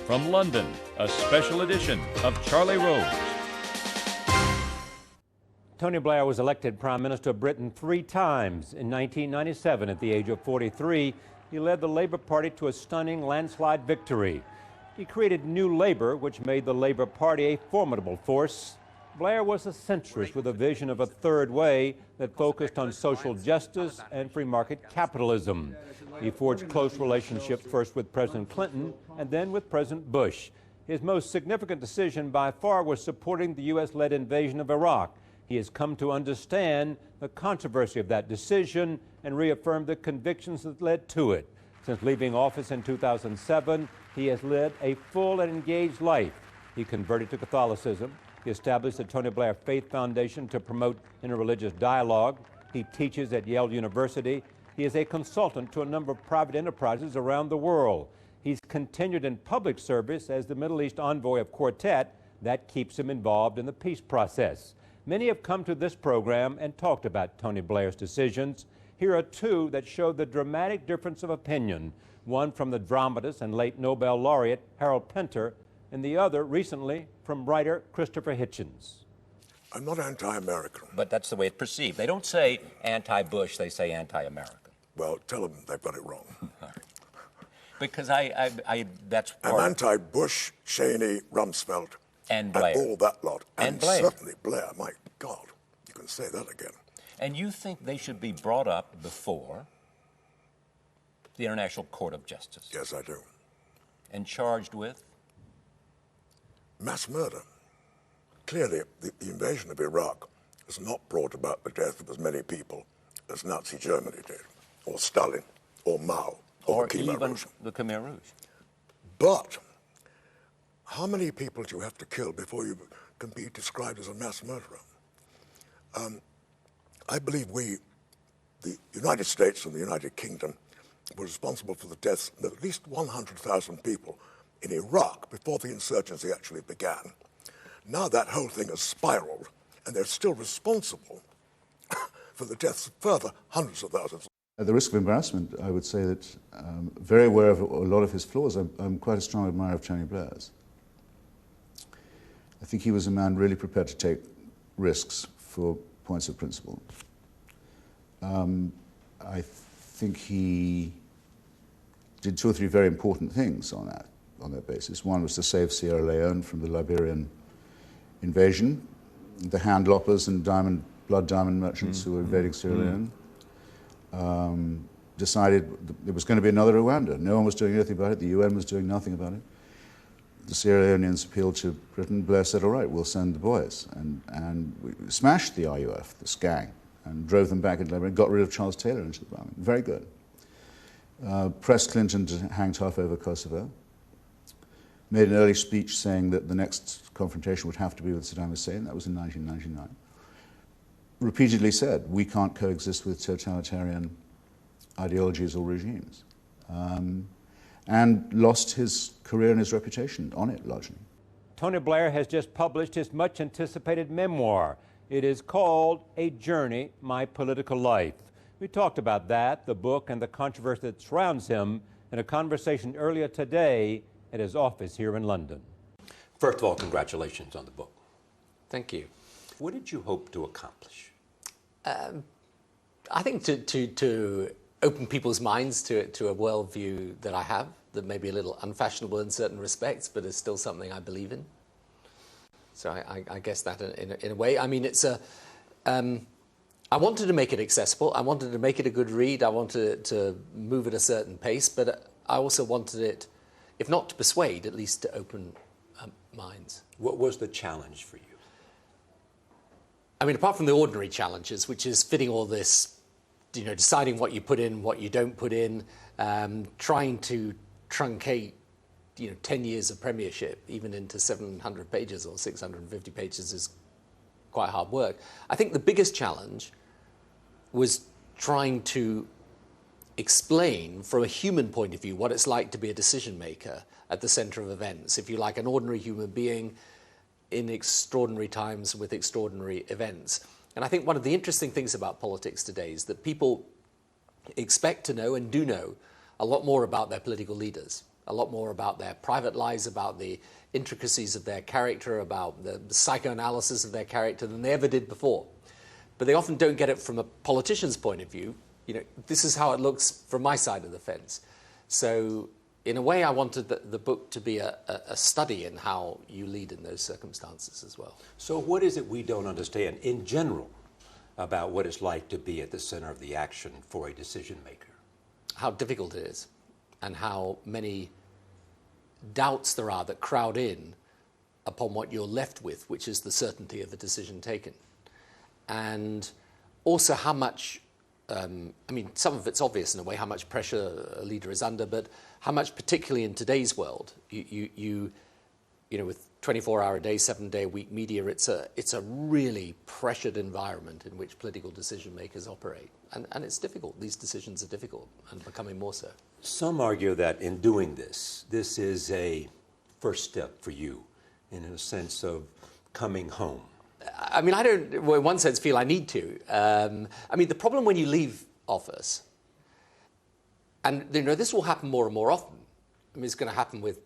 From London, a special edition of Charlie Rose. Tony Blair was elected Prime Minister of Britain 3 times. In 1997, at the age of 43, he led the Labour Party to a stunning landslide victory. He created New Labour, which made the Labour Party a formidable force. Blair was a centrist with a vision of a third way that focused on social justice and free market capitalism. He forged close relationships first with President Clinton and then with President Bush. His most significant decision by far was supporting the U.S.-led invasion of Iraq. He has come to understand the controversy of that decision and reaffirmed the convictions that led to it. Since leaving office in 2007, he has led a full and engaged life. He converted to Catholicism. He established the Tony Blair Faith Foundation to promote interreligious dialogue. He teaches at Yale University. He is a consultant to a number of private enterprises around the world. He's continued in public service as the Middle East envoy of Quartet. That keeps him involved in the peace process. Many have come to this program and talked about Tony Blair's decisions. Here are 2 that show the dramatic difference of opinion. One from the dramatist and late Nobel laureate Harold Pinter, and the other recently from writer Christopher Hitchens. I'm not anti-American. But that's the way it's perceived. They don't say anti-Bush, they say anti-American. Well, tell them they've got it wrong. Because that's part. I'm anti-Bush, Cheney, Rumsfeld. And Blair. And all that lot. And Blair. Certainly Blair, my God. You can say that again. And you think they should be brought up before the International Court of Justice? Yes, I do. And charged with? Mass murder. Clearly, the invasion of Iraq has not brought about the death of as many people as Nazi Germany did, or Stalin, or Mao, or the Khmer even Rouge. the Khmer Rouge. But how many people do you have to kill before you can be described as a mass murderer? I believe the United States and the United Kingdom, were responsible for the deaths of at least 100,000 people in Iraq before the insurgency actually began. Now that whole thing has spiraled, and they're still responsible for the deaths of further hundreds of thousands. At the risk of embarrassment, I would say that, very aware of a lot of his flaws, I'm quite a strong admirer of Tony Blair's. I think he was a man really prepared to take risks for points of principle. I think he did 2 or 3 very important things on that basis. One was to save Sierra Leone from the Liberian invasion, the hand loppers and blood diamond merchants who were invading Sierra Leone. Decided there was going to be another Rwanda. No one was doing anything about it. The UN was doing nothing about it. The Sierra Leoneans appealed to Britain. Blair said, all right, we'll send the boys. And we smashed the RUF, this gang, and drove them back into Liberia and got rid of Charles Taylor into the bombing. Very good. Pressed Clinton to hang tough over Kosovo. Made an early speech saying that the next confrontation would have to be with Saddam Hussein. That was in 1999. Repeatedly said, we can't coexist with totalitarian ideologies or regimes. And lost his career and his reputation on it, largely. Tony Blair has just published his much-anticipated memoir. It is called A Journey, My Political Life. We talked about that, the book, and the controversy that surrounds him in a conversation earlier today at his office here in London. First of all, congratulations on the book. Thank you. What did you hope to accomplish? I think to open people's minds to a worldview that I have, that may be a little unfashionable in certain respects, but is still something I believe in. So I guess that in a way. I mean, it's I wanted to make it accessible. I wanted to make it a good read. I wanted it to move at a certain pace, but I also wanted it, if not to persuade, at least to open minds. What was the challenge for you? I mean, apart from the ordinary challenges, which is fitting all this, deciding what you put in, what you don't put in, trying to truncate, 10 years of premiership, even into 700 pages or 650 pages is quite hard work. I think the biggest challenge was trying to explain from a human point of view what it's like to be a decision maker at the center of events, if you like, an ordinary human being in extraordinary times with extraordinary events. And I think one of the interesting things about politics today is that people expect to know and do know a lot more about their political leaders. a lot more about their private lives, about the intricacies of their character, about the psychoanalysis of their character than they ever did before. But they often don't get it from a politician's point of view. You know, this is how it looks from my side of the fence. So in a way, I wanted the book to be a study in how you lead in those circumstances as well. So what is it we don't understand in general about what it's like to be at the center of the action for a decision maker? How difficult it is, and how many doubts there are that crowd in upon what you're left with, which is the certainty of a decision taken. And also how much, I mean, some of it's obvious in a way, how much pressure a leader is under, but how much, particularly in today's world, you know, with 24-hour a day, 7-day-a-week media, it's a really pressured environment in which political decision makers operate. And it's difficult. These decisions are difficult and becoming more so. Some argue that in doing this is a first step for you in a sense of coming home. I mean, I don't, well, in one sense, feel I need to. I mean, the problem when you leave office, and you know, this will happen more and more often. I mean, it's going to happen with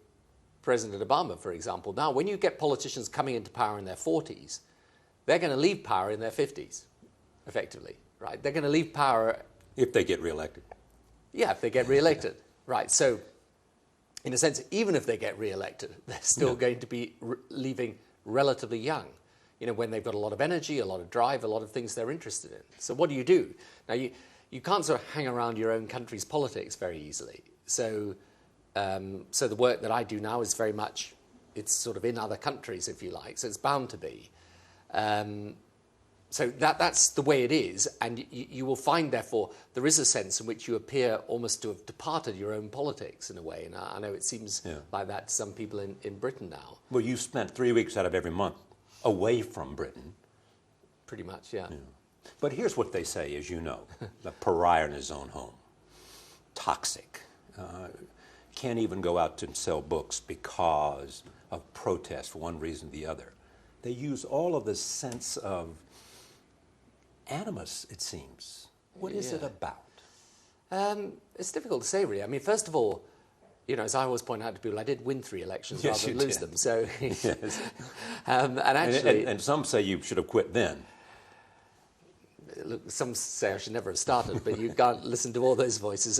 President Obama, for example. Now, when you get politicians coming into power in their 40s, they're going to leave power in their 50s, effectively, right? They're going to leave power... If they get reelected. Yeah, if they get reelected, right. So, in a sense, even if they get reelected, they're still going to be leaving relatively young, you know, when they've got a lot of energy, a lot of drive, a lot of things they're interested in. So what do? Now, you can't sort of hang around your own country's politics very easily. So, so the work that I do now is very much, it's sort of in other countries, if you like, so it's bound to be. So that's the way it is, and you will find, therefore, there is a sense in which you appear almost to have departed your own politics in a way, and I know it seems like that to some people in Britain now. Well, you've spent 3 weeks out of every month away from Britain. Pretty much, yeah. But here's what they say, as you know, the pariah in his own home. Toxic. Can't even go out to sell books because of protest for one reason or the other. They use all of this sense of animus, it seems. What is it about? It's difficult to say, really. I mean, first of all, you know, as I always point out to people, I did win 3 elections rather than lose them. So, yes. And actually, and some say you should have quit then. Look, some say I should never have started, but you can't listen to all those voices.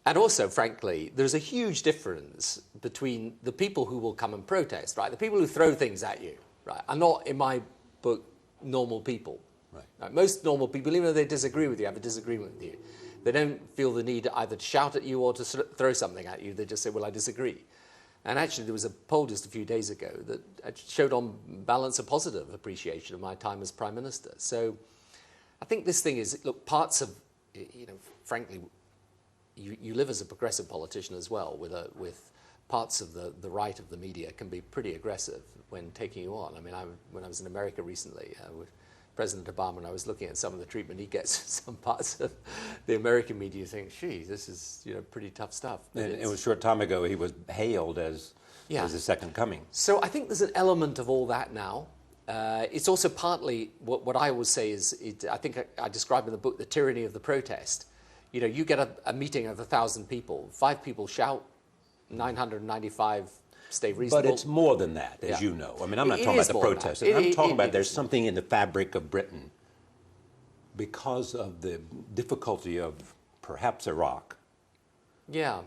And also, frankly, there's a huge difference between the people who will come and protest, right? The people who throw things at you, right, are not, in my book, normal people. Right. Most normal people, even though they disagree with you, have a disagreement with you, they don't feel the need either to shout at you or to sort of throw something at you. They just say, well, I disagree. And actually, there was a poll just a few days ago that showed on balance a positive appreciation of my time as Prime Minister. So I think this thing is, look, parts of, you know, frankly, you live as a progressive politician as well, with parts of the right of the media can be pretty aggressive when taking you on. I mean, when I was in America recently with President Obama, and I was looking at some of the treatment he gets in some parts of the American media, you think, gee, this is, you know, pretty tough stuff. And it was a short time ago he was hailed as the second coming. So I think there's an element of all that now. It's also partly what I always say is, I think I describe in the book the tyranny of the protest. You know, you get a meeting of 1,000 people, 5 people shout, 995 stay reasonable. But it's more than that, as you know. I mean, I'm not talking about the protests. I'm talking about there's something in the fabric of Britain because of the difficulty of perhaps Iraq. Yeah.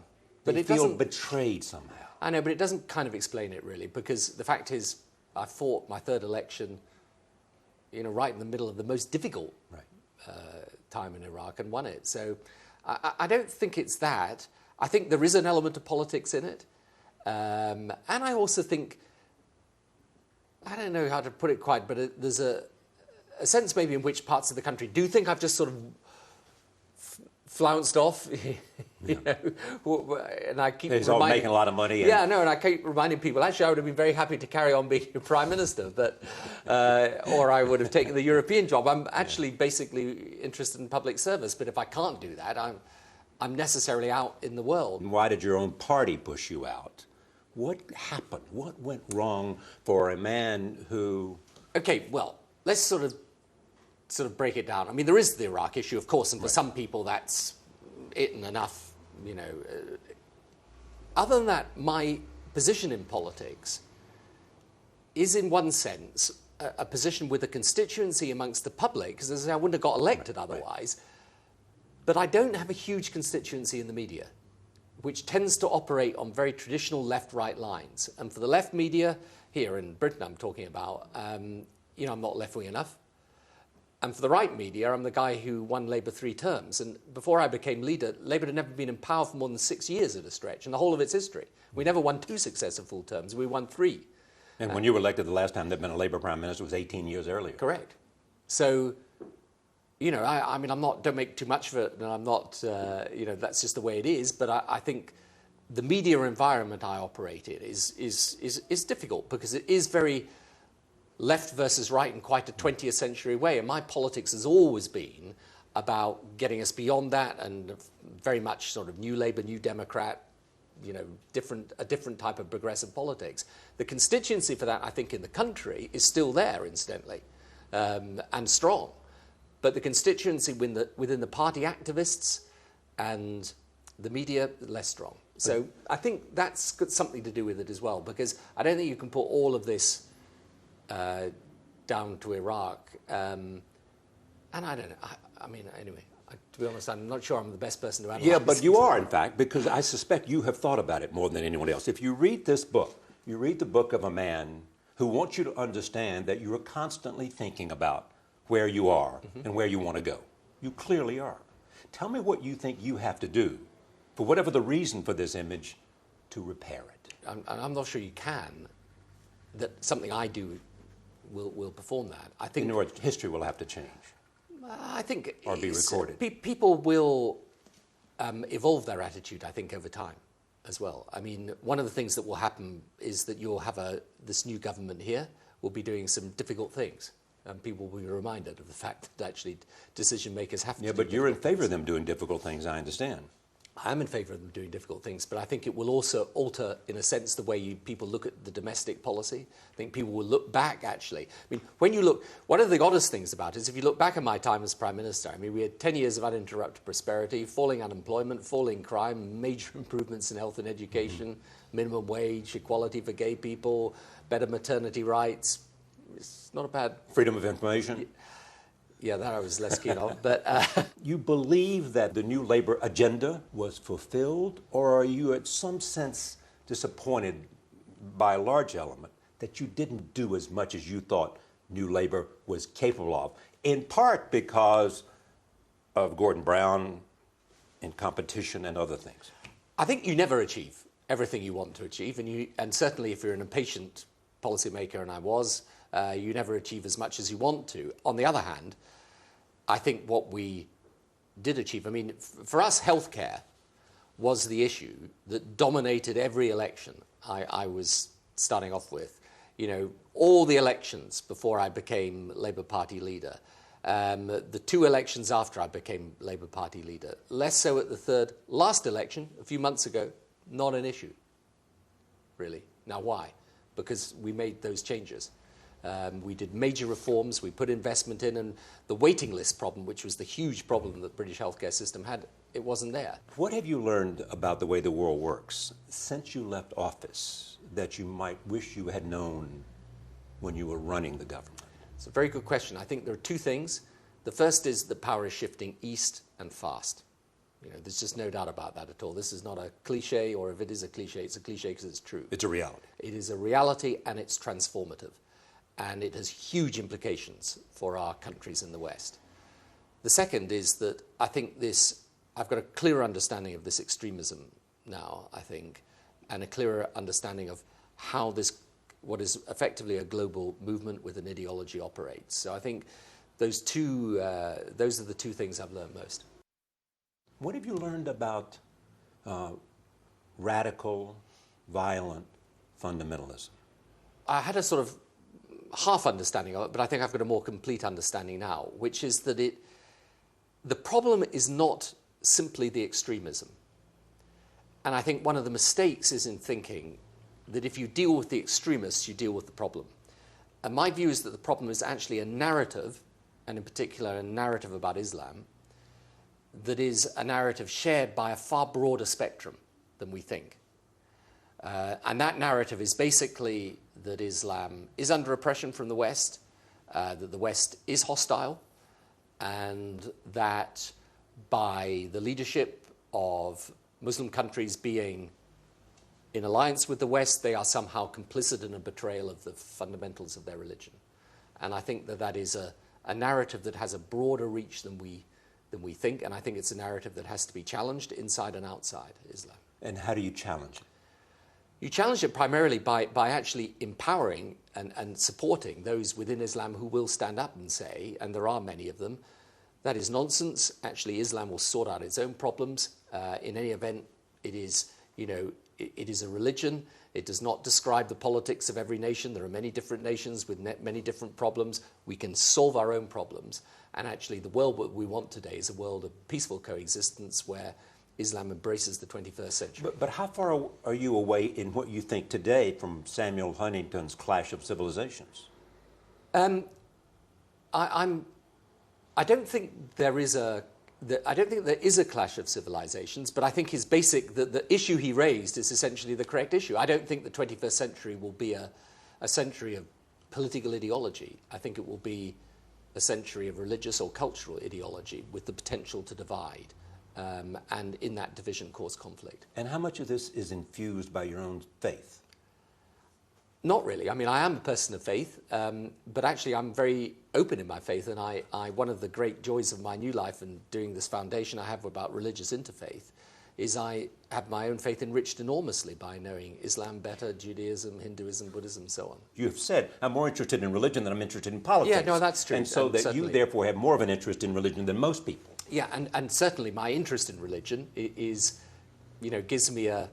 But they it feel doesn't, betrayed somehow. I know, but it doesn't kind of explain it really, because the fact is I fought my 3rd election, you know, right in the middle of the most difficult time in Iraq and won it. So I don't think it's that. I think there is an element of politics in it. And I also think, I don't know how to put it quite, but there's a sense maybe in which parts of the country do think I've just sort of flounced off, you know, and I keep all making a lot of money. Yeah, no, and I keep reminding people, actually, I would have been very happy to carry on being Prime Minister, but, or I would have taken the European job. I'm actually basically interested in public service, but if I can't do that, I'm necessarily out in the world. And why did your own party push you out? What happened? What went wrong for a man who... Okay, well, let's sort of break it down. I mean, there is the Iraq issue, of course, and for some people that's it and enough, you know. other than that, my position in politics is, in one sense, a position with a constituency amongst the public, because as I say, I wouldn't have got elected otherwise. But I don't have a huge constituency in the media, which tends to operate on very traditional left-right lines. And for the left media, here in Britain I'm talking about, I'm not left-wing enough. And for the right media, I'm the guy who won Labour 3 terms. And before I became leader, Labour had never been in power for more than 6 years at a stretch in the whole of its history. We never won 2 successive full terms. We won 3. And when you were elected the last time there'd been a Labour Prime Minister, it was 18 years earlier. Correct. So, I mean, don't make too much of it, and I'm not, that's just the way it is. But I think the media environment I operate in is difficult because it is very left versus right in quite a 20th century way. And my politics has always been about getting us beyond that and very much sort of new Labour, new Democrat, a different type of progressive politics. The constituency for that, I think, in the country is still there, incidentally, and strong. But the constituency within the party activists and the media, less strong. So I think that's got something to do with it as well, because I don't think you can put all of this down to Iraq. And I don't know. Anyway, to be honest, I'm not sure I'm the best person to analyse. Yeah, but you are, in fact, because I suspect you have thought about it more than anyone else. If you read this book, you read the book of a man who wants you to understand that you are constantly thinking about where you are and where you want to go. You clearly are. Tell me what you think you have to do, for whatever the reason for this image, to repair it. I'm not sure you can. That something I do will perform that. I think. In other words, history will have to change. I think. Or be recorded. People will evolve their attitude, I think, over time as well. I mean, one of the things that will happen is that you'll have this new government here will be doing some difficult things. And people will be reminded of the fact that actually decision makers have to do but you're in favor of them doing difficult things, I understand. I am in favour of them doing difficult things, but I think it will also alter, in a sense, the way people look at the domestic policy. I think people will look back, actually. I mean, when you look, one of the oddest things about it is if you look back at my time as Prime Minister, I mean, we had 10 years of uninterrupted prosperity, falling unemployment, falling crime, major improvements in health and education, minimum wage, equality for gay people, better maternity rights. It's not a bad... Freedom of information. Yeah, that I was less keen on, but... You believe that the new Labour agenda was fulfilled, or are you at some sense disappointed by a large element that you didn't do as much as you thought New Labour was capable of, in part because of Gordon Brown and competition and other things? I think you never achieve everything you want to achieve, and certainly if you're an impatient policymaker, and I was, you never achieve as much as you want to. On the other hand, I think what we did achieve, I mean, for us, healthcare was the issue that dominated every election I was starting off with. All the elections before I became Labour Party leader, the 2 elections after I became Labour Party leader, less so at the third. Last election, a few months ago, not an issue, really. Now, why? Because we made those changes. We did major reforms, we put investment in, and the waiting list problem, which was the huge problem that the British healthcare system had, it wasn't there. What have you learned about the way the world works since you left office that you might wish you had known when you were running the government? It's a very good question. I think there are 2 things. The first is that power is shifting east and fast. There's just no doubt about that at all. This is not a cliche, or if it is a cliche, it's a cliche because it's true. It's a reality. It is a reality, and it's transformative. And it has huge implications for our countries in the West. The second is that I think I've got a clearer understanding of this extremism now, I think, and a clearer understanding of how what is effectively a global movement with an ideology operates. So I think those are the 2 things I've learned most. What have you learned about radical, violent fundamentalism? I had a sort of half understanding of it, but I think I've got a more complete understanding now, which is that the problem is not simply the extremism. And I think one of the mistakes is in thinking that if you deal with the extremists, you deal with the problem. And my view is that the problem is actually a narrative, and in particular a narrative about Islam, that is a narrative shared by a far broader spectrum than we think. And that narrative is basically that Islam is under oppression from the West, that the West is hostile, and that by the leadership of Muslim countries being in alliance with the West, they are somehow complicit in a betrayal of the fundamentals of their religion. And I think that that is a narrative that has a broader reach than we think, and I think it's a narrative that has to be challenged inside and outside Islam. And how do you challenge it? You challenge it primarily by actually empowering and supporting those within Islam who will stand up and say, and there are many of them, that is nonsense. Actually, Islam will sort out its own problems. In any event, it is, it is a religion. It does not describe the politics of every nation. There are many different nations with many different problems. We can solve our own problems. And actually, the world that we want today is a world of peaceful coexistence where Islam embraces the 21st century. But how far are you away in what you think today from Samuel Huntington's Clash of Civilizations? I don't think there is a clash of civilizations, but I think his the issue he raised is essentially the correct issue. I don't think the 21st century will be a century of political ideology. I think it will be a century of religious or cultural ideology with the potential to divide, and in that division cause conflict. And how much of this is infused by your own faith? Not really. I mean, I am a person of faith, but actually I'm very open in my faith, and one of the great joys of my new life and doing this foundation I have about religious interfaith is I have my own faith enriched enormously by knowing Islam better, Judaism, Hinduism, Buddhism, so on. You have said, I'm more interested in religion than I'm interested in politics. Yeah, no, that's true. And so that you therefore have more of an interest in religion than most people. Yeah, and certainly my interest in religion is, gives me a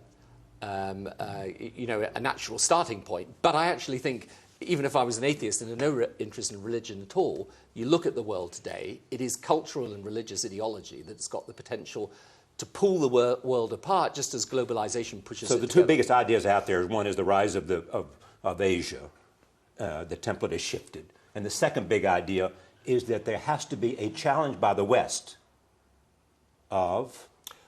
natural starting point. But I actually think, even if I was an atheist and had no interest in religion at all, you look at the world today, it is cultural and religious ideology that's got the potential to pull the world apart, just as globalization pushes it So the two biggest ideas out there, one is the rise of Asia. The template has shifted. And the second big idea is that there has to be a challenge by the West of...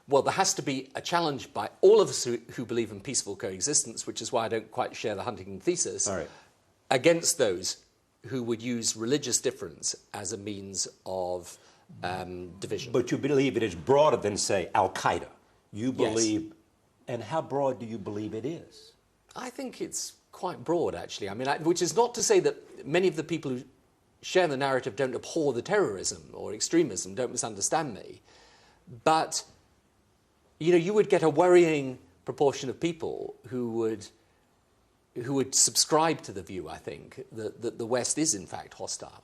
Well, there has to be a challenge by all of us who believe in peaceful coexistence, which is why I don't quite share the Huntington thesis, against those who would use religious difference as a means of division. But you believe it is broader than, say, Al-Qaeda. You believe... Yes. And how broad do you believe it is? I think it's quite broad, actually. I mean, which is not to say that many of the people who share the narrative don't abhor the terrorism or extremism, don't misunderstand me. But... you would get a worrying proportion of people who would subscribe to the view, I think, that the West is in fact hostile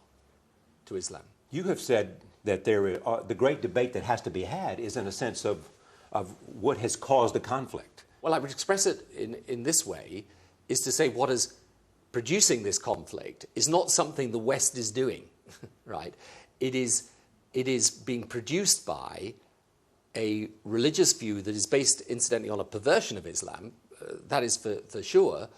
to Islam. You have said that the great debate that has to be had is in a sense of what has caused the conflict. Well, I would express it in this way, is to say what is producing this conflict is not something the West is doing, right? It is being produced by a religious view that is based, incidentally, on a perversion of Islam, that is for sure,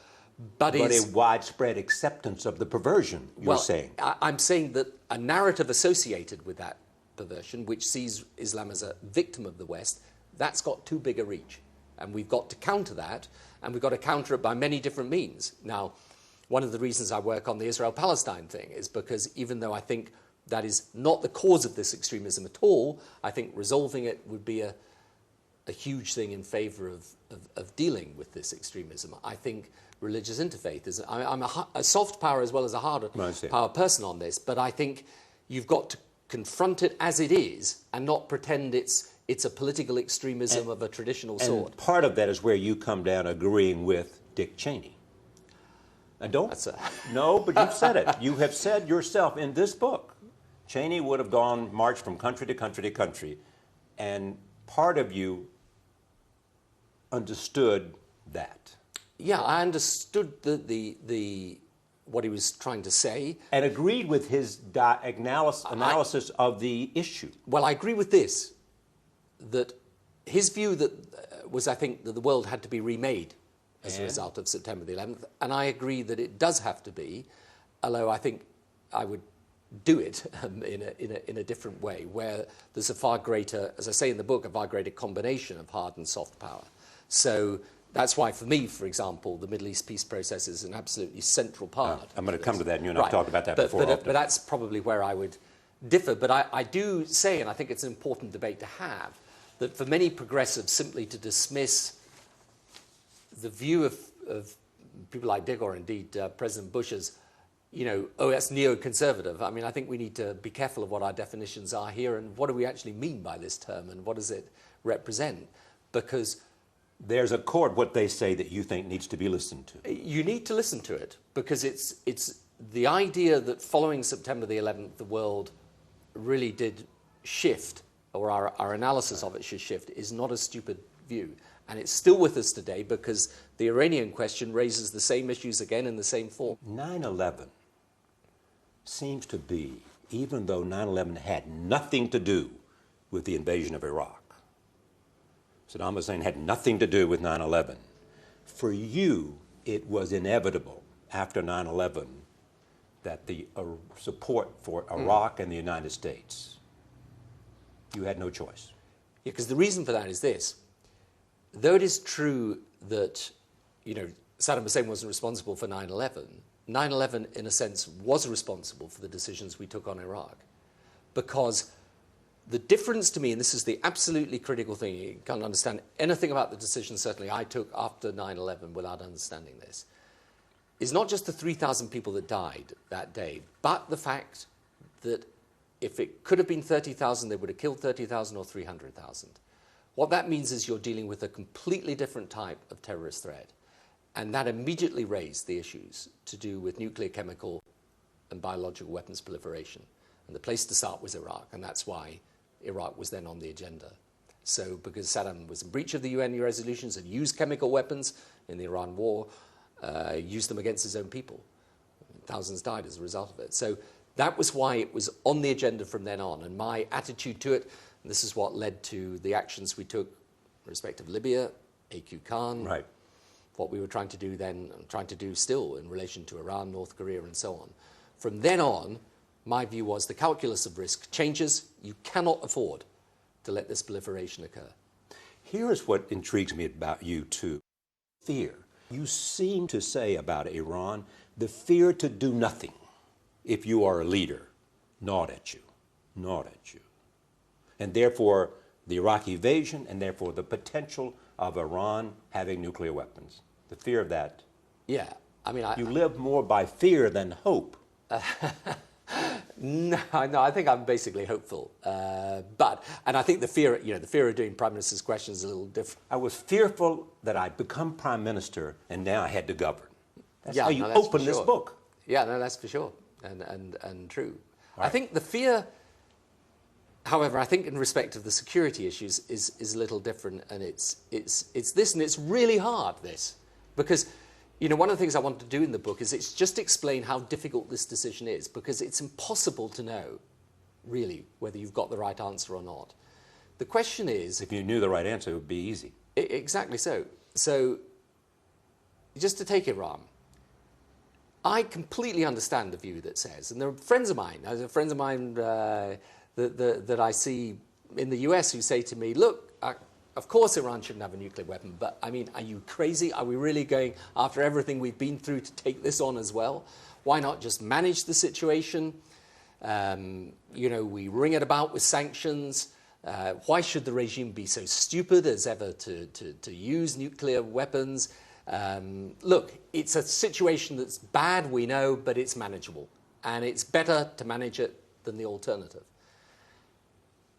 but a widespread acceptance of the perversion, you're saying. I'm saying that a narrative associated with that perversion, which sees Islam as a victim of the West, that's got too big a reach. And we've got to counter that, and we've got to counter it by many different means. Now, one of the reasons I work on the Israel-Palestine thing is because even though I think that is not the cause of this extremism at all, I think resolving it would be a huge thing in favour of dealing with this extremism. I think religious interfaith is... I'm a soft power as well as a hard power person on this, but I think you've got to confront it as it is and not pretend it's a political extremism of a traditional sort. And part of that is where you come down agreeing with Dick Cheney. And don't... No, but you've said it. You have said yourself in this book, Cheney would have marched from country to country to country, and part of you understood that. Yeah, I understood what he was trying to say. And agreed with his analysis of the issue. Well, I agree with this, that his view was, I think, that the world had to be remade as a result of September the 11th, and I agree that it does have to be, although I think I would do it in a different way, where there's a far greater, as I say in the book, a far greater combination of hard and soft power. So That's why, for me, for example, the Middle East peace process is an absolutely central part. I'm going to come to that, and you and I have talked about that before. But that's probably where I would differ. But I do say, and I think it's an important debate to have, that for many progressives, simply to dismiss the view of people like Dick, or indeed President Bush, as, oh, that's neoconservative. I mean, I think we need to be careful of what our definitions are here, and what do we actually mean by this term, and what does it represent? Because there's a chord, what they say, that you think needs to be listened to. You need to listen to it, because it's the idea that following September the 11th, the world really did shift, or our analysis of it should shift, is not a stupid view. And it's still with us today, because the Iranian question raises the same issues again in the same form. 9/11 seems to be, even though 9/11 had nothing to do with the invasion of Iraq, Saddam Hussein had nothing to do with 9/11. For you, it was inevitable after 9/11 that the support for Iraq and the United States, you had no choice. Yeah, because the reason for that is this. Though it is true that, Saddam Hussein wasn't responsible for 9/11, 9/11, in a sense, was responsible for the decisions we took on Iraq. Because the difference to me, and this is the absolutely critical thing, you can't understand anything about the decision, certainly I took after 9/11 without understanding this, is not just the 3,000 people that died that day, but the fact that if it could have been 30,000, they would have killed 30,000 or 300,000. What that means is you're dealing with a completely different type of terrorist threat. And that immediately raised the issues to do with nuclear, chemical, and biological weapons proliferation. And the place to start was Iraq, and that's why Iraq was then on the agenda. So because Saddam was in breach of the UN resolutions and used chemical weapons in the Iran war, used them against his own people. Thousands died as a result of it. So that was why it was on the agenda from then on. And my attitude to it, and this is what led to the actions we took in respect of Libya, AQ Khan, right, what we were trying to do then, and trying to do still in relation to Iran, North Korea, and so on. From then on, my view was the calculus of risk changes. You cannot afford to let this proliferation occur. Here is what intrigues me about you, too. Fear. You seem to say about Iran, the fear to do nothing if you are a leader, gnawed at you. And therefore, the Iraq invasion, and therefore the potential of Iran having nuclear weapons. The fear of that. Yeah, I mean, you live more by fear than hope. No, I think I'm basically hopeful. And I think the fear of doing Prime Minister's questions is a little different. I was fearful that I'd become Prime Minister, and now I had to govern. That's how you that's open this book. Yeah, no, that's for sure, and true. Right. I think the fear, however, I think in respect of the security issues is a little different, and it's this, and it's really hard, this, because one of the things I want to do in the book is it's just explain how difficult this decision is, because it's impossible to know, really, whether you've got the right answer or not. The question is, if you knew the right answer, it would be easy. Exactly so. So, just to take Iran, I completely understand the view that says, and there are friends of mine, that I see in the US who say to me, look, of course Iran shouldn't have a nuclear weapon, but I mean, are you crazy? Are we really going, after everything we've been through, to take this on as well? Why not just manage the situation? We ring it about with sanctions. Why should the regime be so stupid as ever to use nuclear weapons? Look, it's a situation that's bad, we know, but it's manageable. And it's better to manage it than the alternative.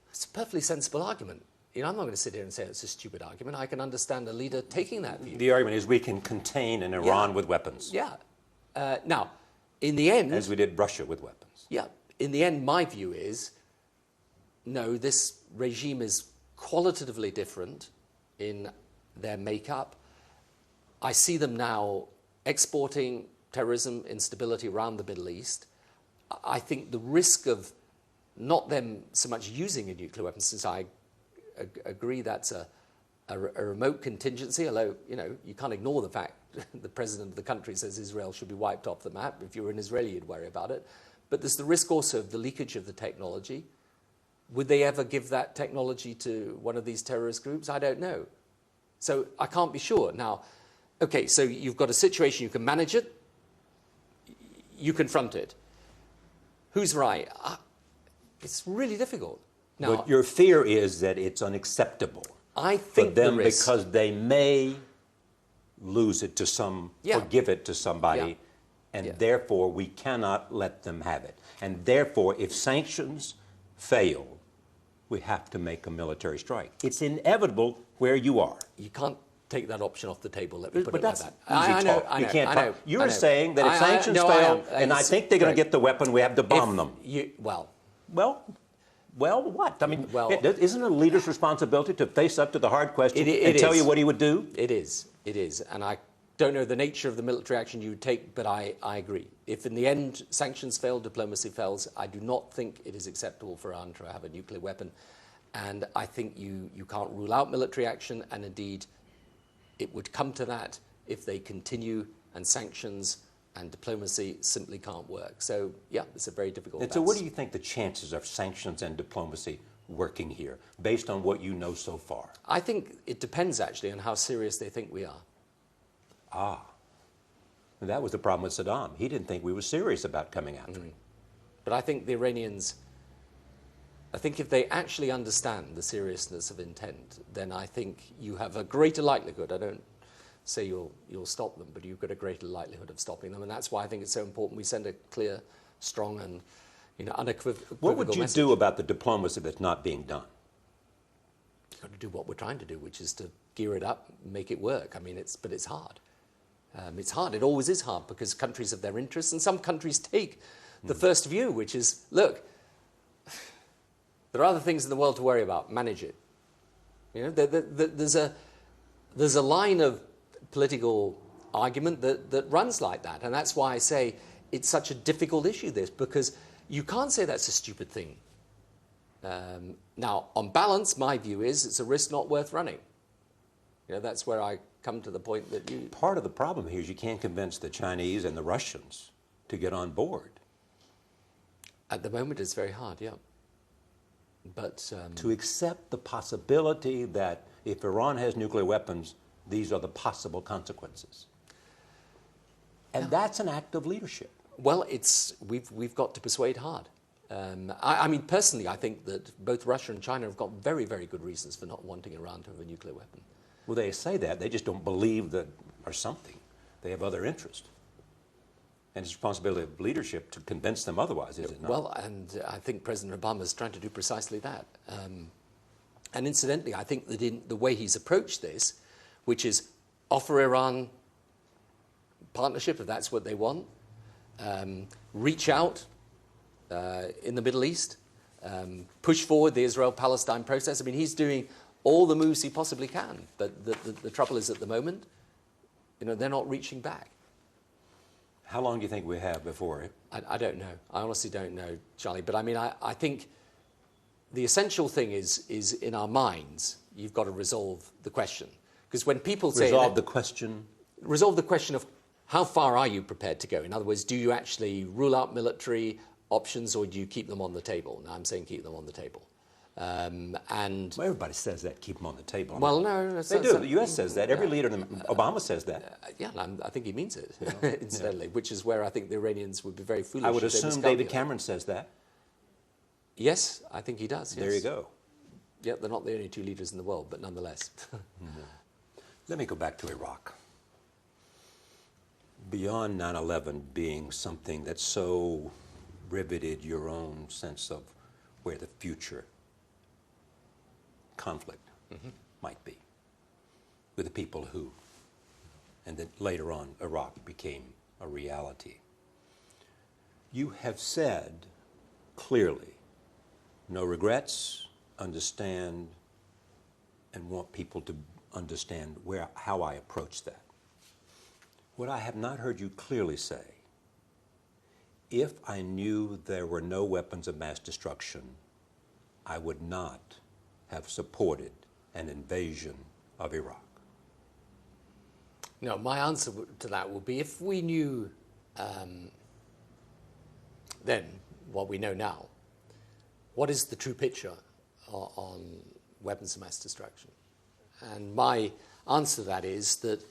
It's a perfectly sensible argument. I'm not going to sit here and say it's a stupid argument. I can understand a leader taking that view. The argument is we can contain an Iran with weapons. Yeah. Now, in the end... as we did Russia with weapons. Yeah. In the end, my view is, no, this regime is qualitatively different in their makeup. I see them now exporting terrorism, instability around the Middle East. I think the risk of not them so much using a nuclear weapon, since I agree that's a remote contingency, although, you can't ignore the fact the president of the country says Israel should be wiped off the map. If you were an Israeli, you'd worry about it. But there's the risk also of the leakage of the technology. Would they ever give that technology to one of these terrorist groups? I don't know. So I can't be sure. Now, okay, so you've got a situation, you can manage it, you confront it. Who's right? It's really difficult. Now, But your fear is that it's unacceptable I think for them the risk, because they may lose it to or give it to somebody, and therefore we cannot let them have it. And therefore, if sanctions fail, we have to make a military strike. It's inevitable where you are. you can't take that option off the table. Let me put But it that's like that. easy I know, talk. I You know, can't I talk. know, You're I know. saying that if sanctions no, fail, I and I think they're going to get the weapon, we have to bomb them. Well, what? I mean, isn't it a leader's responsibility to face up to the hard question and tell you what he would do? It is. And I don't know the nature of the military action you would take, but I agree. If in the end sanctions fail, diplomacy fails, I do not think it is acceptable for Iran to have a nuclear weapon. And I think you can't rule out military action, and indeed it would come to that if they continue, and sanctions and diplomacy simply can't work. So, yeah, it's a very difficult And so what do you think the chances of sanctions and diplomacy working here, based on what you know so far? I think it depends, actually, on how serious they think we are. And that was the problem with Saddam. He didn't think we were serious about coming after him. But I think the Iranians, I think if they actually understand the seriousness of intent, then I think you have a greater likelihood. I don't say you'll stop them, but you've got a greater likelihood of stopping them. And that's why I think it's so important we send a clear, strong, and unequivocal What would you message. do about the diplomacy that's not being done? You've got to do what we're trying to do, which is to gear it up, make it work. I mean, but it's hard. It's hard. It always is hard because countries have their interests, and some countries take the first view, which is, look, there are other things in the world to worry about. Manage it. You know, there's a line of political argument that runs like that, and that's why I say it's such a difficult issue. This because you can't say that's a stupid thing. Now, on balance, my view is it's a risk not worth running. You know, that's where I come to the point that you... Part of the problem here is you can't convince the Chinese and the Russians to get on board. At the moment, it's very hard, yeah. But... to accept the possibility that if Iran has nuclear weapons, these are the possible consequences. And that's an act of leadership. Well, we've got to persuade hard. I mean, personally, I think that both Russia and China have got very, very good reasons for not wanting Iran to have a nuclear weapon. Well, they say that. They just don't believe that, or something. They have other interest. And it's the responsibility of leadership to convince them otherwise, is it not? Well, and I think President Obama is trying to do precisely that. And incidentally, I think that in the way he's approached this, which is offer Iran partnership, if that's what they want, reach out in the Middle East, push forward the Israel-Palestine process. I mean, he's doing all the moves he possibly can. But the trouble is, at the moment, you know, they're not reaching back. How long do you think we have before it? I don't know. I honestly don't know, Charlie. But I mean, I think the essential thing is in our minds, you've got to resolve the question. Because when people say... Resolve the question? Resolve the question of how far are you prepared to go? In other words, do you actually rule out military options or do you keep them on the table? Now, I'm saying keep them on the table. Well, everybody says that, keep them on the table. Well, no. They do. The U.S. says that. Every leader, Obama says that. Yeah, I think he means it, incidentally, which is where I think the Iranians would be very foolish. I would assume David Cameron says that. Yes, I think he does. Yes. There you go. Yeah, they're not the only two leaders in the world, but nonetheless. Let me go back to Iraq. Beyond 9/11 being something that so riveted your own sense of where the future conflict might be with the people who, and then later on, Iraq became a reality. You have said clearly, no regrets, understand, and want people to understand how I approach that. What I have not heard you clearly say, if I knew there were no weapons of mass destruction, I would not have supported an invasion of Iraq. No, my answer to that would be if we knew then what we know now, what is the true picture on weapons of mass destruction? And my answer to that is that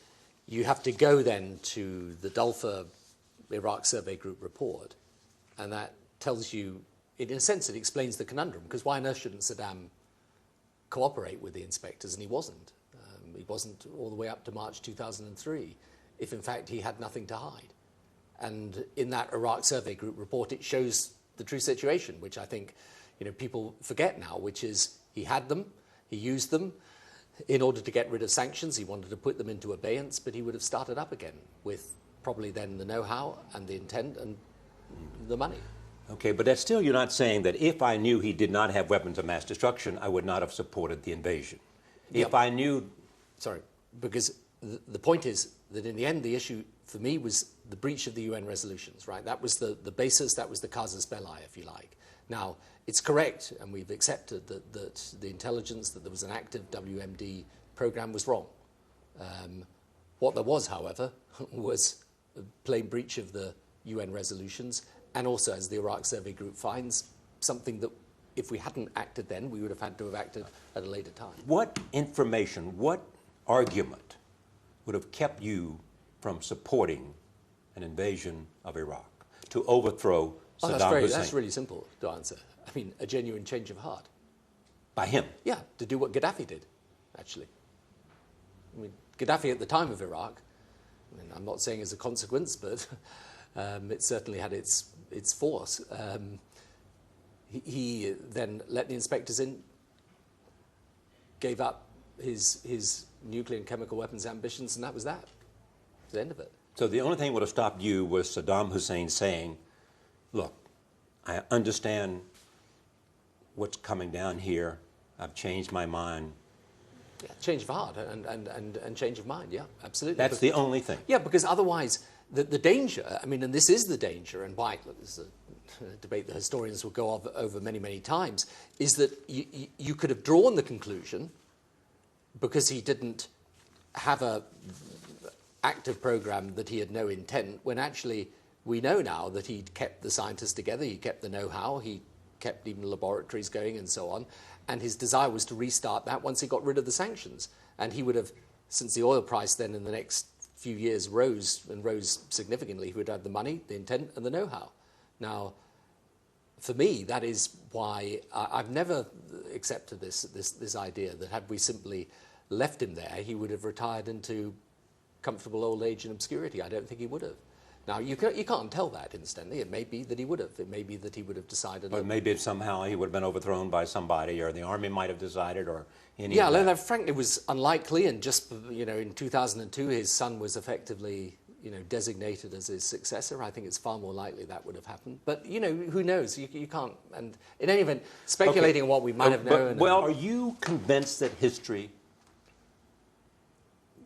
you have to go then to the Dulfer Iraq Survey Group report, and that tells you, in a sense, it explains the conundrum, because why on earth shouldn't Saddam cooperate with the inspectors? And he wasn't. He wasn't all the way up to March 2003, if in fact he had nothing to hide. And in that Iraq Survey Group report, it shows the true situation, which I think people forget now, which is he had them, he used them in order to get rid of sanctions. He wanted to put them into abeyance, but he would have started up again with probably then the know-how and the intent and the money. Okay, but that's still, you're not saying that if I knew he did not have weapons of mass destruction, I would not have supported the invasion. Yeah. If I knew... Sorry, because the point is that in the end, the issue for me was the breach of the UN resolutions, right? That was the basis, that was the casus belli, if you like. Now, it's correct, and we've accepted that the intelligence, that there was an active WMD program was wrong. What there was, however, was a plain breach of the UN resolutions, and also, as the Iraq Survey Group finds, something that if we hadn't acted then, we would have had to have acted at a later time. What information, what argument would have kept you from supporting an invasion of Iraq to overthrow Saddam Hussein? That's really simple to answer. I mean, a genuine change of heart. By him? Yeah, to do what Gaddafi did, actually. I mean, Gaddafi at the time of Iraq, I mean, I'm not saying as a consequence, but it certainly had its force. He then let the inspectors in, gave up his nuclear and chemical weapons ambitions, and that was that. It was the end of it. So the only thing that would have stopped you was Saddam Hussein saying, look, I understand what's coming down here. I've changed my mind. Yeah, change of heart and change of mind, yeah, absolutely. That's the only thing. Yeah, because otherwise the danger, I mean, and this is the danger, and why, look, this is a debate that historians will go over many, many times, is that you could have drawn the conclusion, because he didn't have a active program, that he had no intent, when actually we know now that he'd kept the scientists together, he kept the know-how, he kept even laboratories going and so on, and his desire was to restart that once he got rid of the sanctions. And he would have, since the oil price then in the next few years rose significantly, he would have the money, the intent, and the know-how. Now, for me, that is why I've never accepted this idea that had we simply left him there, he would have retired into comfortable old age and obscurity. I don't think he would have. Now, you can't tell that instantly. It may be that he would have. It may be that he would have decided... But maybe somehow he would have been overthrown by somebody, or the army might have decided, or any Yeah, of that. frankly, it was unlikely, and just, in 2002, his son was effectively, designated as his successor. I think it's far more likely that would have happened. But, who knows? You can't... And in any event, speculating on what we might have known... Well, are you convinced that history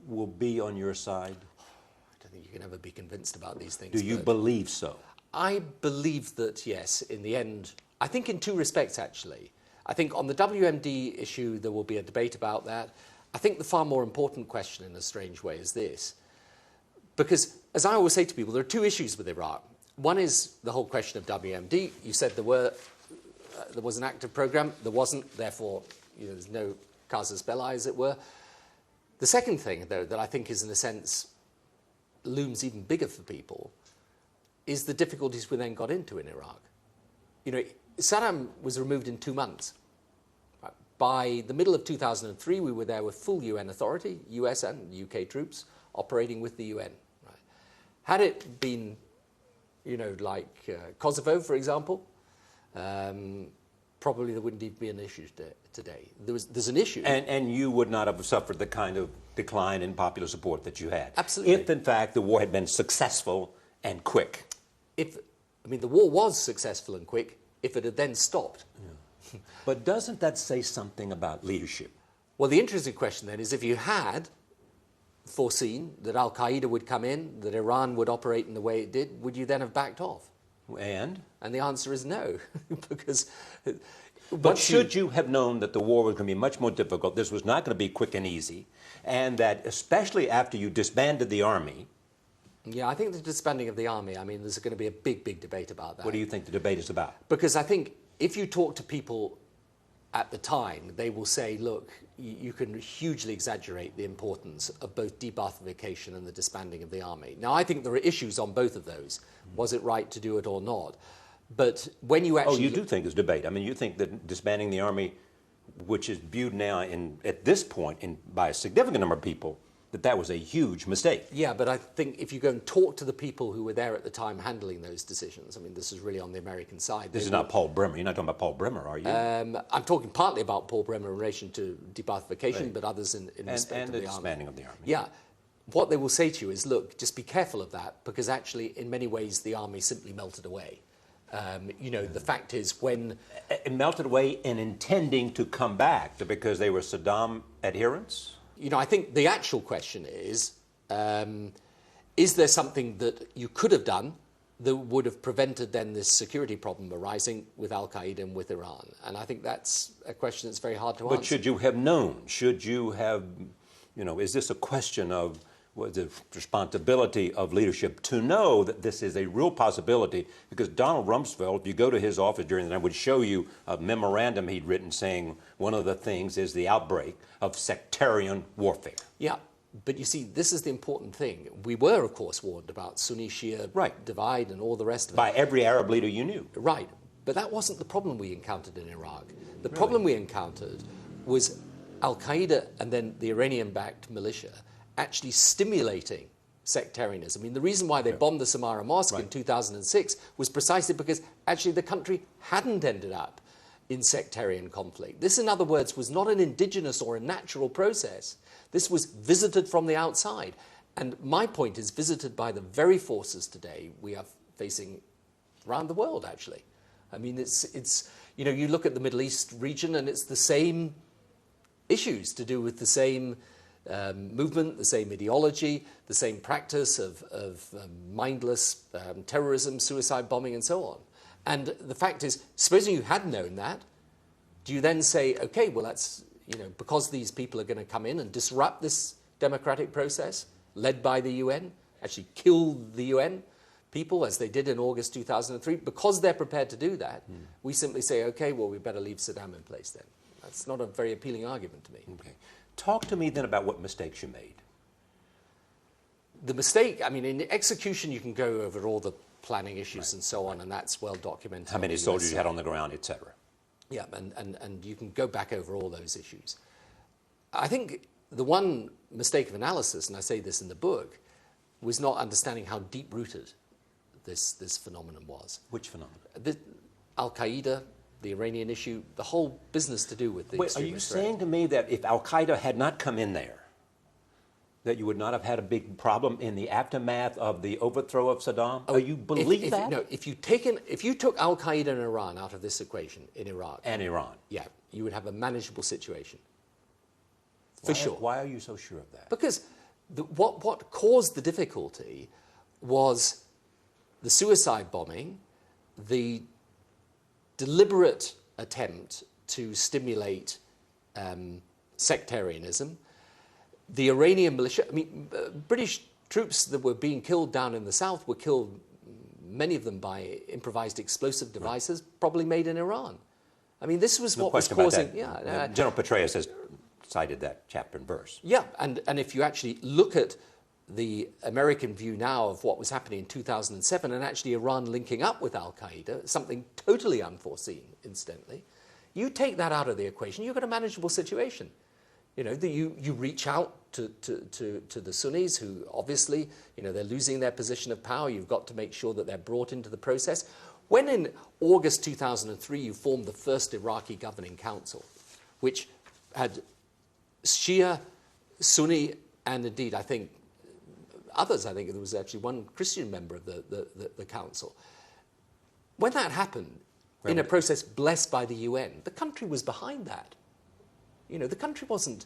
will be on your side? I don't think you can ever be convinced about these things. Do you believe so? I believe that, yes, in the end. I think in two respects, actually. I think on the WMD issue, there will be a debate about that. I think the far more important question, in a strange way, is this. Because, as I always say to people, there are two issues with Iraq. One is the whole question of WMD. You said there was an active program. There wasn't. Therefore, there's no casus belli, as it were. The second thing, though, that I think is, in a sense, looms even bigger for people, is the difficulties we then got into in Iraq. Saddam was removed in 2 months. By the middle of 2003, we were there with full UN authority, US and UK troops, operating with the UN. Right? Had it been, like Kosovo, for example, probably there wouldn't even be an issue today. There's an issue. And you would not have suffered the kind of decline in popular support that you had. Absolutely. If, in fact, the war had been successful and quick. The war was successful and quick if it had then stopped. Yeah. But doesn't that say something about leadership? Well, the interesting question then is, if you had foreseen that Al-Qaeda would come in, that Iran would operate in the way it did, would you then have backed off? And the answer is no, because... But should you have known that the war was going to be much more difficult, this was not going to be quick and easy, and that especially after you disbanded the army... Yeah, I think the disbanding of the army, there's going to be a big, big debate about that. What do you think the debate is about? Because I think if you talk to people at the time, they will say, look, you can hugely exaggerate the importance of both de-Baathification and the disbanding of the army. Now, I think there are issues on both of those. Was it right to do it or not? But when you actually... Oh, you do think there's debate. I mean, you think that disbanding the army, which is viewed now at this point by a significant number of people, that was a huge mistake. Yeah, but I think if you go and talk to the people who were there at the time handling those decisions, I mean, this is really on the American side. This is not Paul Bremer. You're not talking about Paul Bremer, are you? I'm talking partly about Paul Bremer in relation to de-Baathification, right. but others in respect and of the the army. disbanding of the army. Yeah. What they will say to you is, look, just be careful of that, because actually, in many ways, the army simply melted away. You know, the fact is when... It melted away in intending to come back because they were Saddam adherents? You know, I think the actual question is there something that you could have done that would have prevented then this security problem arising with Al-Qaeda and with Iran? And I think that's a question that's very hard to answer. But should you have known? Should you have, you know, is this a question of the responsibility of leadership to know that this is a real possibility? Because Donald Rumsfeld, if you go to his office during the night, would show you a memorandum he'd written saying one of the things is the outbreak of sectarian warfare. Yeah, but you see, this is the important thing. We were, of course, warned about Sunni-Shia divide and all the rest of it. By every Arab leader you knew. Right, but that wasn't the problem we encountered in Iraq. The problem we encountered was Al-Qaeda and then the Iranian-backed militia actually stimulating sectarianism. I mean, the reason why they bombed the Samarra Mosque in 2006 was precisely because actually the country hadn't ended up in sectarian conflict. This, in other words, was not an indigenous or a natural process. This was visited from the outside. And my point is visited by the very forces today we are facing around the world, actually. I mean, it's you know, you look at the Middle East region and it's the same issues to do with the same movement, the same ideology, the same practice of mindless terrorism, suicide bombing, and so on. And the fact is, supposing you had known that, do you then say, okay, well, that's, you know, because these people are going to come in and disrupt this democratic process led by the UN, actually kill the UN people, as they did in August 2003, because they're prepared to do that, we simply say, okay, well, we better leave Saddam in place then. That's not a very appealing argument to me. Okay. Talk to me then about what mistakes you made. The mistake, I mean, in execution, you can go over all the planning issues and so on, and that's well documented. How many soldiers you had on the ground, etc. Yeah, and you can go back over all those issues. I think the one mistake of analysis, and I say this in the book, was not understanding how deep-rooted this phenomenon was. Which phenomenon? Al-Qaeda, the Iranian issue, the whole business to do with the Wait, are you saying to me that if Al-Qaeda had not come in there, that you would not have had a big problem in the aftermath of the overthrow of Saddam? Oh, you believe that? No, if you took Al-Qaeda and Iran out of this equation in Iraq... And Iran. Yeah, you would have a manageable situation. For sure. Why are you so sure of that? Because what caused the difficulty was the suicide bombing, the deliberate attempt to stimulate sectarianism, the Iranian militia. I mean, British troops that were being killed down in the south were killed, many of them by improvised explosive devices, probably made in Iran. I mean, this was what was causing... Yeah, General Petraeus has cited that chapter and verse. Yeah, and if you actually look at the American view now of what was happening in 2007 and actually Iran linking up with Al-Qaeda, something totally unforeseen, incidentally, you take that out of the equation, you've got a manageable situation. You know, you reach out to the Sunnis who obviously, you know, they're losing their position of power. You've got to make sure that they're brought into the process. When in August 2003 you formed the first Iraqi governing council, which had Shia, Sunni, and indeed, I think, others, I think there was actually one Christian member of the council. When that happened, in a process blessed by the UN, the country was behind that. You know, the country wasn't,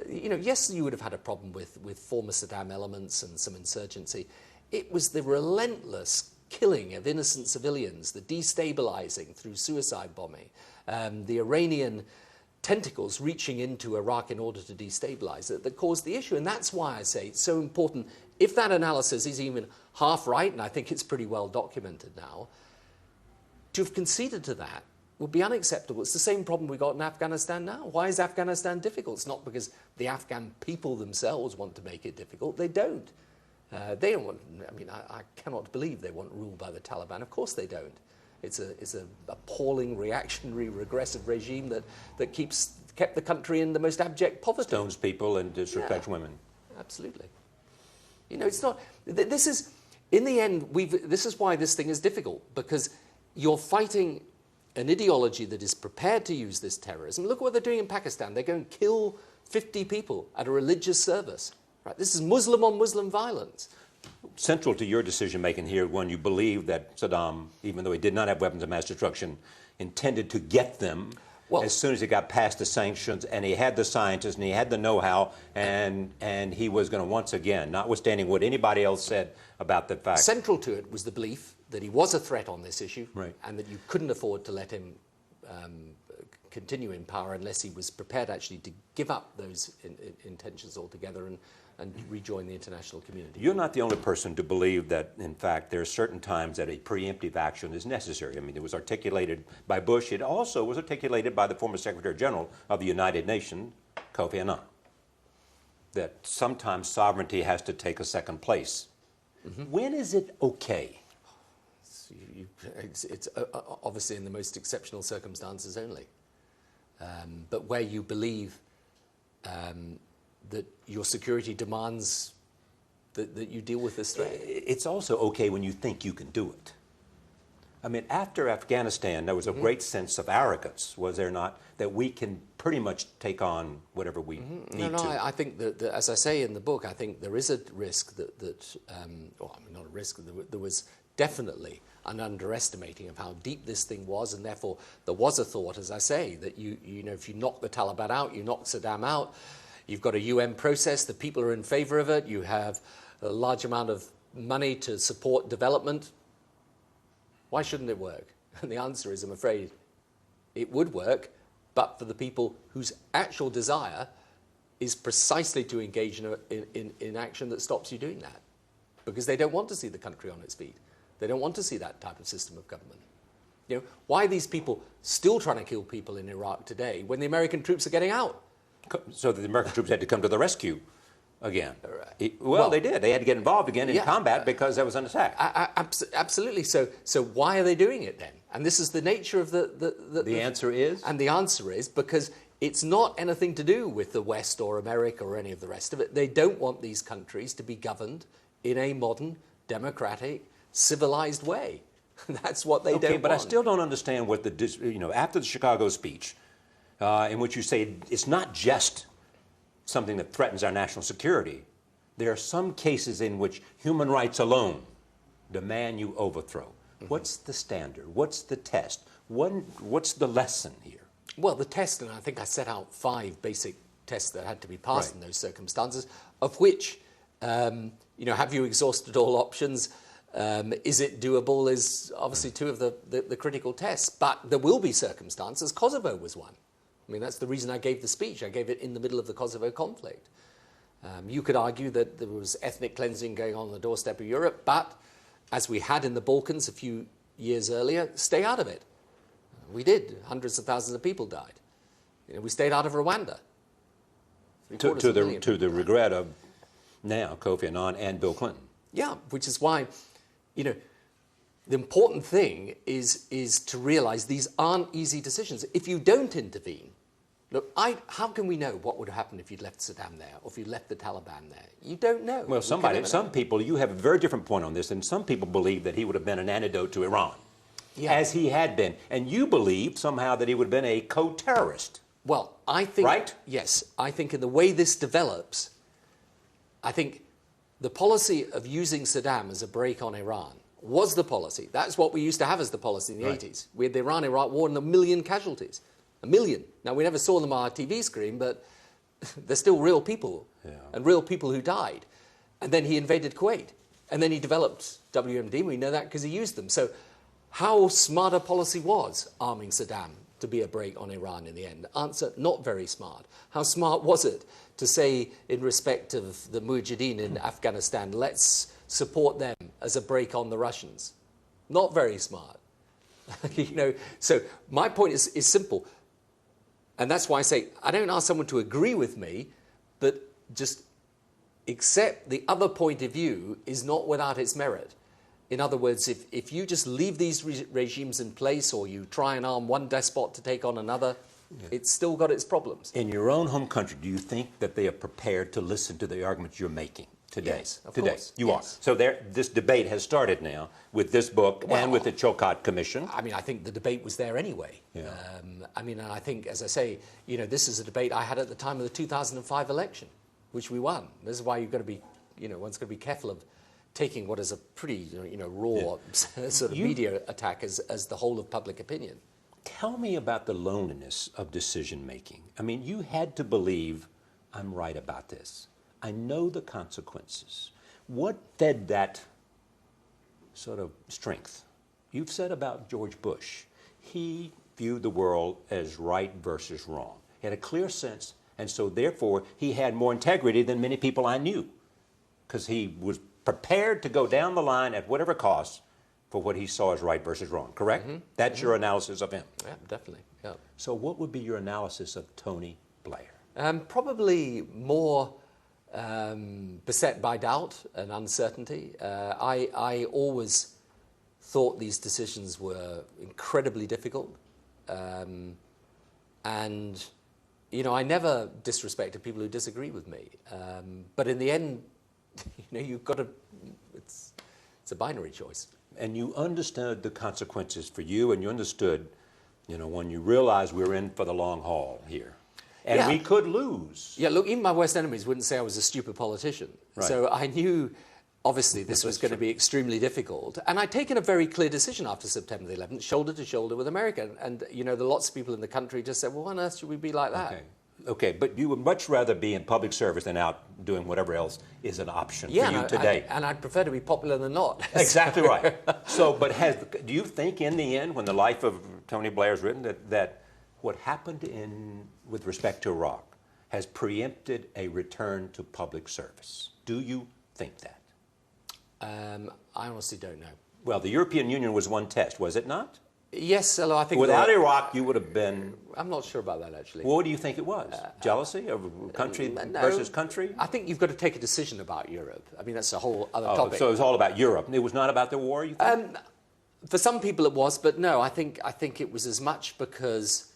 you know, yes, you would have had a problem with former Saddam elements and some insurgency. It was the relentless killing of innocent civilians, the destabilizing through suicide bombing, the Iranian tentacles reaching into Iraq in order to destabilize it that caused the issue. And that's why I say it's so important, if that analysis is even half right, and I think it's pretty well documented now, to have conceded to that would be unacceptable. It's the same problem we got in Afghanistan now. Why is Afghanistan difficult? It's not because the Afghan people themselves want to make it difficult. They don't. They don't want, I mean, I cannot believe they want rule by the Taliban. Of course they don't. It's an appalling, reactionary, regressive regime that kept the country in the most abject poverty. Stones people and disrespects women. Absolutely. You know, it's not, this is, in the end, this is why this thing is difficult, because you're fighting an ideology that is prepared to use this terrorism. Look at what they're doing in Pakistan. They're going to kill 50 people at a religious service. Right? This is Muslim on Muslim violence. Central to your decision-making here, when you believe that Saddam, even though he did not have weapons of mass destruction, intended to get them as soon as he got past the sanctions, and he had the scientists and he had the know-how, and he was going to once again, notwithstanding what anybody else said about the fact. Central to it was the belief that he was a threat on this issue, right, and that you couldn't afford to let him continue in power unless he was prepared actually to give up those intentions altogether and rejoin the international community. You're not the only person to believe that, in fact, there are certain times that a preemptive action is necessary. I mean, it was articulated by Bush. It also was articulated by the former Secretary General of the United Nations, Kofi Annan, that sometimes sovereignty has to take a second place. Mm-hmm. When is it okay? It's obviously in the most exceptional circumstances only. But where you believe that your security demands that you deal with this threat. It's also okay when you think you can do it. I mean, after Afghanistan, there was a great sense of arrogance, was there not, that we can pretty much take on whatever we need to. I think that, as I say in the book, I think there is a risk not a risk, there was definitely an underestimating of how deep this thing was, and therefore there was a thought, as I say, that you know, if you knock the Taliban out, you knock Saddam out, you've got a UN process, the people are in favor of it, you have a large amount of money to support development. Why shouldn't it work? And the answer is, I'm afraid, it would work, but for the people whose actual desire is precisely to engage in action that stops you doing that, because they don't want to see the country on its feet. They don't want to see that type of system of government. You know, why are these people still trying to kill people in Iraq today when the American troops are getting out? So the American troops had to come to the rescue again. Well, they did. They had to get involved again in combat because there was an attack. Absolutely. So why are they doing it then? And this is the nature of the answer is? And the answer is because it's not anything to do with the West or America or any of the rest of it. They don't want these countries to be governed in a modern, democratic, civilized way. That's what they don't want. But I still don't understand what after the Chicago speech, in which you say it's not just something that threatens our national security. There are some cases in which human rights alone demand you overthrow. Mm-hmm. What's the standard? What's the test? What's the lesson here? Well, the test, and I think I set out 5 basic tests that had to be passed in those circumstances, of which, have you exhausted all options? Is it doable is obviously 2 of the critical tests. But there will be circumstances. Kosovo was one. I mean, that's the reason I gave the speech. I gave it in the middle of the Kosovo conflict. You could argue that there was ethnic cleansing going on the doorstep of Europe, but as we had in the Balkans a few years earlier, stay out of it. We did. Hundreds of thousands of people died. We stayed out of Rwanda. To the regret of now Kofi Annan and Bill Clinton. Yeah, which is why, the important thing is to realize these aren't easy decisions. If you don't intervene, look, how can we know what would have happened if you'd left Saddam there or if you'd left the Taliban there? You don't know. Well, some people, you have a very different point on this, and some people believe that he would have been an antidote to Iran, as he had been. And you believe somehow that he would have been a co-terrorist. Well, I think... Right? Yes. I think in the way this develops, I think the policy of using Saddam as a brake on Iran was the policy. That's what we used to have as the policy in the 80s. We had the Iran-Iraq war and 1 million casualties. 1 million. Now, we never saw them on our TV screen, but they're still real people and real people who died. And then he invaded Kuwait. And then he developed WMD. We know that because he used them. So how smart a policy was arming Saddam to be a brake on Iran in the end? Answer, not very smart. How smart was it to say, in respect of the Mujahideen in Afghanistan, let's support them as a brake on the Russians? Not very smart. You know, so my point is simple. And that's why I say I don't ask someone to agree with me, but just accept the other point of view is not without its merit. In other words, if you just leave these regimes in place or you try and arm one despot to take on another, it's still got its problems. In your own home country, do you think that they are prepared to listen to the arguments you're making today? Yes, of today. course. You Yes. are. So this debate has started now with this book and with the Chilcot Commission. I mean, I think the debate was there anyway. Yeah. I mean, and I think, as I say, you know, this is a debate I had at the time of the 2005 election, which we won. This is why you've got to be, you know, one's got to be careful of taking what is a pretty, you know, raw sort of media attack as the whole of public opinion. Tell me about the loneliness of decision making. I mean, you had to believe I'm right about this. I know the consequences. What fed that sort of strength? You've said about George Bush, he viewed the world as right versus wrong. He had a clear sense, and so therefore he had more integrity than many people I knew, because he was prepared to go down the line at whatever cost for what he saw as right versus wrong, correct? Mm-hmm. That's your analysis of him? Yeah, definitely. Yeah. So what would be your analysis of Tony Blair? Probably more beset by doubt and uncertainty. I always thought these decisions were incredibly difficult. And, you know, I never disrespected people who disagree with me. But in the end, you know, you've got to, it's a binary choice. And you understood the consequences for you, and you understood, you know, when you realized we were in for the long haul here. And we could lose. Yeah, look, even my worst enemies wouldn't say I was a stupid politician. Right. So I knew, obviously, this was going to be extremely difficult. And I'd taken a very clear decision after September the 11th, shoulder to shoulder with America. And, you know, lots of people in the country just said, well, why on earth should we be like that? Okay, but you would much rather be in public service than out doing whatever else is an option for you today. And I'd prefer to be popular than not. Exactly right. So, but do you think in the end, when the life of Tony Blair is written, that what happened with respect to Iraq has preempted a return to public service? Do you think that? I honestly don't know. Well, the European Union was one test, was it not? Yes, although I think... Without Iraq, you would have been... I'm not sure about that, actually. Well, what do you think it was? Jealousy of country versus country? I think you've got to take a decision about Europe. I mean, that's a whole other topic. So it was all about Europe. It was not about the war, you think? For some people it was, but no, I think it was as much because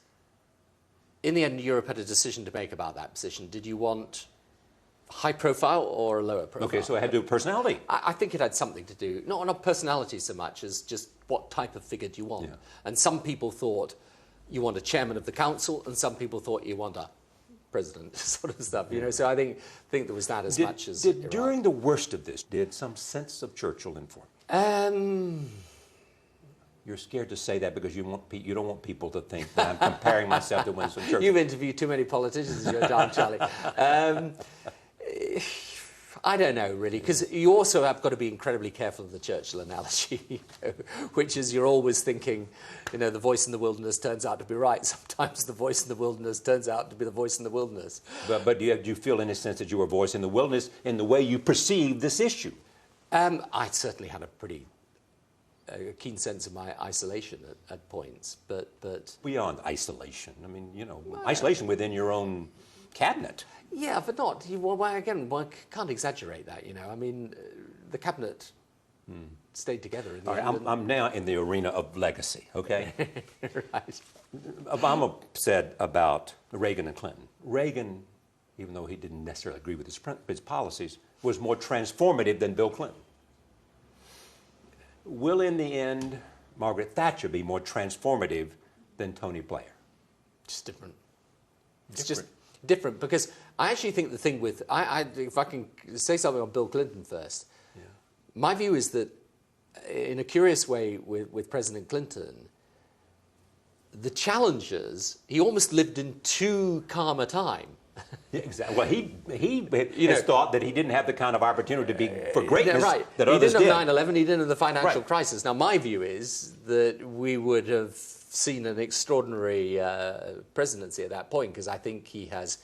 in the end, Europe had a decision to make about that position. Did you want high profile or a lower profile? Okay, so it had to do with personality. I think it had something to do, not personality so much as just what type of figure do you want. Yeah. And some people thought you want a chairman of the council, and some people thought you want a president, sort of stuff. You know, so I think there was that as much as Iraq. During the worst of this, did some sense of Churchill inform? You're scared to say that because you don't want people to think that I'm comparing myself to Winston Churchill. You've interviewed too many politicians in your time, Charlie. I don't know, really, because you also have got to be incredibly careful of the Churchill analogy, you know, which is you're always thinking, you know, the voice in the wilderness turns out to be right. Sometimes the voice in the wilderness turns out to be the voice in the wilderness. But do you feel, in a sense, that you were a voice in the wilderness in the way you perceived this issue? I certainly had a pretty keen sense of my isolation at points, but beyond isolation, I mean, you know, isolation within your own cabinet. Yeah, but not. Again, one can't exaggerate that. You know, I mean, the cabinet stayed together. In the end, I'm now in the arena of legacy. Okay. Right. Obama said about Reagan and Clinton. Reagan, even though he didn't necessarily agree with his policies, was more transformative than Bill Clinton. Will, in the end, Margaret Thatcher be more transformative than Tony Blair? Just different. It's just different because I actually think the thing with, if I can say something on Bill Clinton first, my view is that in a curious way with President Clinton, the challenges, he almost lived in too calm a time. Yeah, exactly. Well, he has thought that he didn't have the kind of opportunity to be for greatness that others did. He didn't have 9/11, he didn't have the financial crisis. Now, my view is that we would have seen an extraordinary presidency at that point because I think he has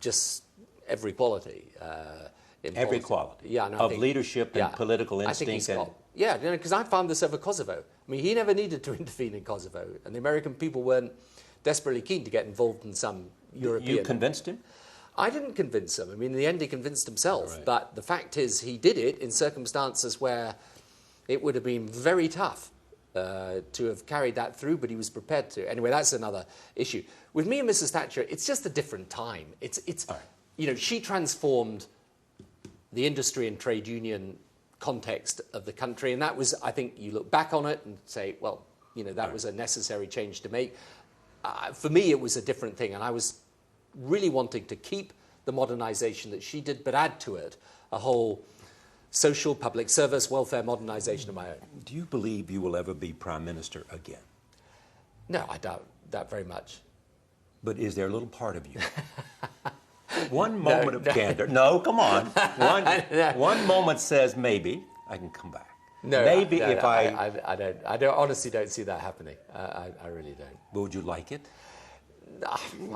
just every quality. Every quality of leadership and political instinct. Yeah, because I found this over Kosovo. I mean, he never needed to intervene in Kosovo, and the American people weren't desperately keen to get involved in some European... You convinced him? I didn't convince him. I mean, in the end, he convinced himself. Right. But the fact is, he did it in circumstances where it would have been very tough to have carried that through, but he was prepared to. Anyway, that's another issue. With me and Mrs. Thatcher, it's just a different time. It's All right. you know, she transformed the industry and trade union context of the country, and that was, I think, you look back on it and say, well, you know, that was a necessary change to make. For me, it was a different thing, and I was really wanting to keep the modernisation that she did, but add to it a whole social, public service, welfare modernisation of my own. Do you believe you will ever be Prime Minister again? No, I doubt that very much. But is there a little part of you? One moment of candor. No, come on. One moment says maybe I can come back. No, maybe no, if no, I don't honestly don't see that happening. I really don't. Would you like it?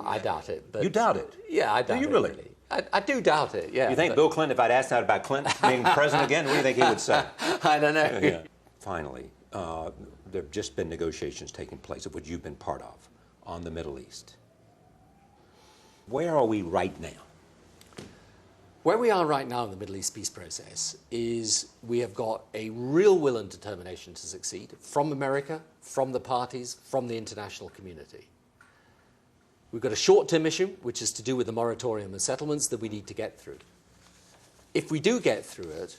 I doubt it. But You doubt it? Yeah, I doubt it. Do you really? I do doubt it, yeah. You think Bill Clinton, if I'd asked that about Clinton being president again, what do you think he would say? I don't know. Yeah. Finally, there have just been negotiations taking place, of which you've been part of, on the Middle East. Where are we right now? Where we are right now in the Middle East peace process is we have got a real will and determination to succeed from America, from the parties, from the international community. We've got a short-term issue, which is to do with the moratorium and settlements that we need to get through. If we do get through it,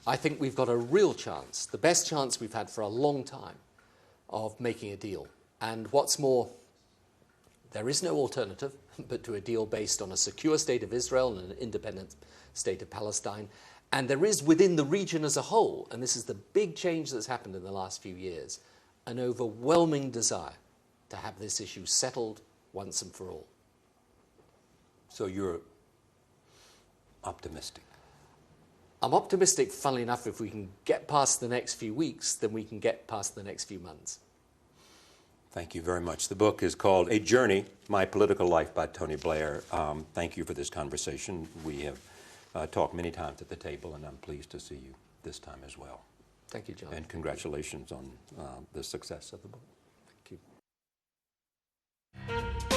I think we've got a real chance, the best chance we've had for a long time, of making a deal. And what's more, there is no alternative but to a deal based on a secure state of Israel and an independent state of Palestine. And there is within the region as a whole, and this is the big change that's happened in the last few years, an overwhelming desire to have this issue settled once and for all. So you're optimistic? I'm optimistic, funnily enough, if we can get past the next few weeks, then we can get past the next few months. Thank you very much. The book is called A Journey, My Political Life by Tony Blair. Thank you for this conversation. We have talked many times at the table, and I'm pleased to see you this time as well. Thank you, John. And congratulations on the success of the book. Thank you.